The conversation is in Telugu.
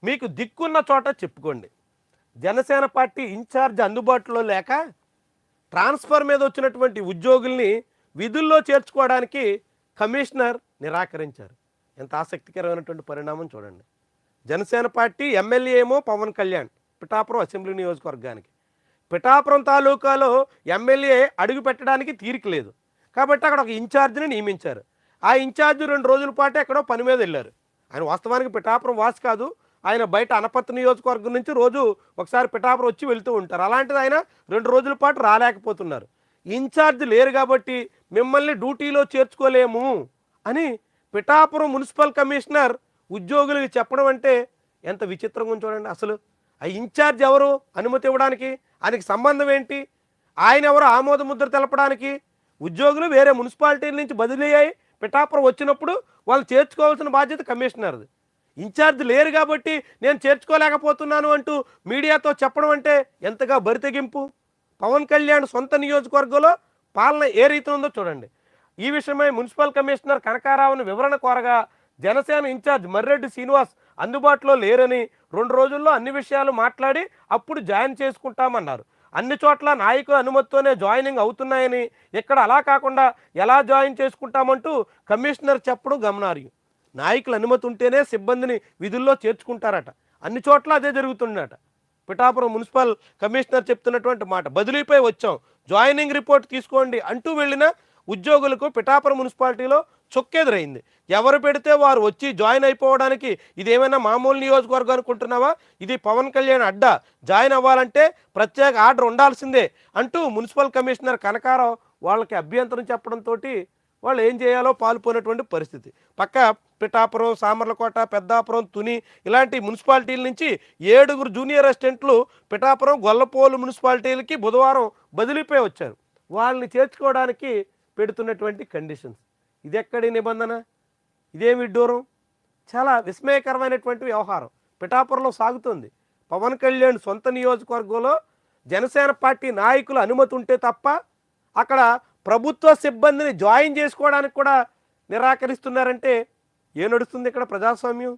మీకు దిక్కున్న చోట చెప్పుకోండి. జనసేన పార్టీ ఇన్ఛార్జ్ అందుబాటులో లేక ట్రాన్స్ఫర్ మీద వచ్చినటువంటి ఉద్యోగుల్ని విధుల్లో చేర్చుకోవడానికి కమిషనర్ నిరాకరించారు. ఎంత ఆసక్తికరమైనటువంటి పరిణామం చూడండి. జనసేన పార్టీ ఎమ్మెల్యే ఏమో పవన్ కళ్యాణ్ పిఠాపురం అసెంబ్లీ నియోజకవర్గానికి. పిఠాపురం తాలూకాలో ఎమ్మెల్యే అడుగు పెట్టడానికి తీరిక లేదు కాబట్టి అక్కడ ఒక ఇన్ఛార్జిని నియమించారు. ఆ ఇన్ఛార్జ్ 2 రోజుల పాటు ఎక్కడో పని మీద వెళ్ళారు. ఆయన వాస్తవానికి పిఠాపురం వాసి కాదు, ఆయన బయట అనపత్తి నియోజకవర్గం నుంచి రోజు ఒకసారి పిఠాపురం వచ్చి వెళ్తూ ఉంటారు. అలాంటిది ఆయన 2 రోజుల పాటు రాలేకపోతున్నారు. ఇన్ఛార్జ్ లేరు కాబట్టి మిమ్మల్ని డ్యూటీలో చేర్చుకోలేము అని పిఠాపురం మున్సిపల్ కమిషనర్ ఉద్యోగులకు చెప్పడం అంటే ఎంత విచిత్రంగా చూడండి. అసలు ఆ ఇన్ఛార్జ్ ఎవరు అనుమతి ఇవ్వడానికి, ఆయనకి సంబంధం ఏంటి, ఆయన ఎవరు ఆమోద ముద్ర తెలపడానికి? ఉద్యోగులు వేరే మున్సిపాలిటీల నుంచి బదిలీ అయ్యి పిఠాపురం వచ్చినప్పుడు వాళ్ళు చేర్చుకోవాల్సిన బాధ్యత కమిషనర్ది. ఇన్ఛార్జ్ లేరు కాబట్టి నేను చేర్చుకోలేకపోతున్నాను అంటూ మీడియాతో చెప్పడం అంటే ఎంతగా బరితెగింపు. పవన్ కళ్యాణ్ సొంత నియోజకవర్గంలో పాలన ఏ రీతి ఉందో చూడండి. ఈ విషయమై మున్సిపల్ కమిషనర్ కనకారావును వివరణ కోరగా జనసేన ఇన్ఛార్జ్ మర్రెడ్డి శ్రీనివాస్ అందుబాటులో లేరని 2 రోజుల్లో అన్ని విషయాలు మాట్లాడి అప్పుడు జాయిన్ చేసుకుంటామన్నారు. అన్ని చోట్ల నాయకుల అనుమతితోనే జాయినింగ్ అవుతున్నాయని, ఇక్కడ అలా కాకుండా ఎలా జాయిన్ చేసుకుంటామంటూ కమిషనర్ చెప్పడం గమనార్హం. నాయకుల అనుమతి ఉంటేనే సిబ్బందిని విధుల్లో చేర్చుకుంటారట. అన్ని చోట్ల అదే జరుగుతుందట. పిఠాపురం మున్సిపల్ కమిషనర్ చెప్తున్నటువంటి మాట. బదిలీపై వచ్చాం, జాయినింగ్ రిపోర్ట్ తీసుకోండి అంటూ వెళ్ళిన ఉద్యోగులకు పిఠాపురం మున్సిపాలిటీలో చొక్కెదురైంది. ఎవరు పెడితే వారు వచ్చి జాయిన్ అయిపోవడానికి ఇదేమైనా మామూలు నియోజకవర్గం అనుకుంటున్నావా? ఇది పవన్ కళ్యాణ్ అడ్డా, జాయిన్ అవ్వాలంటే ప్రత్యేక ఆర్డర్ ఉండాల్సిందే అంటూ మున్సిపల్ కమిషనర్ కనకారావు వాళ్ళకి అభ్యంతరం చెప్పడంతో వాళ్ళు ఏం చేయాలో పాల్పోయినటువంటి పరిస్థితి. పక్క పిఠాపురం, సామర్లకోట, పెద్దాపురం, తుని ఇలాంటి మున్సిపాలిటీల నుంచి 7 జూనియర్ అసిస్టెంట్లు పిఠాపురం, గొల్లపోలు మున్సిపాలిటీలకి బుధవారం బదిలీపై వచ్చారు. వాళ్ళని చేర్చుకోవడానికి పెడుతున్నటువంటి కండిషన్స్, ఇదెక్కడి నిబంధన, ఇదేం విడ్డూరం. చాలా విస్మయకరమైనటువంటి వ్యవహారం పిఠాపురంలో సాగుతుంది. పవన్ కళ్యాణ్ సొంత నియోజకవర్గంలో జనసేన పార్టీ నాయకుల అనుమతి ఉంటే తప్ప అక్కడ ప్రభుత్వ సిబ్బందిని జాయిన్ చేసుకోవడానికి కూడా నిరాకరిస్తున్నారంటే ఏం నడుస్తుంది ఇక్కడ ప్రజాస్వామ్యం?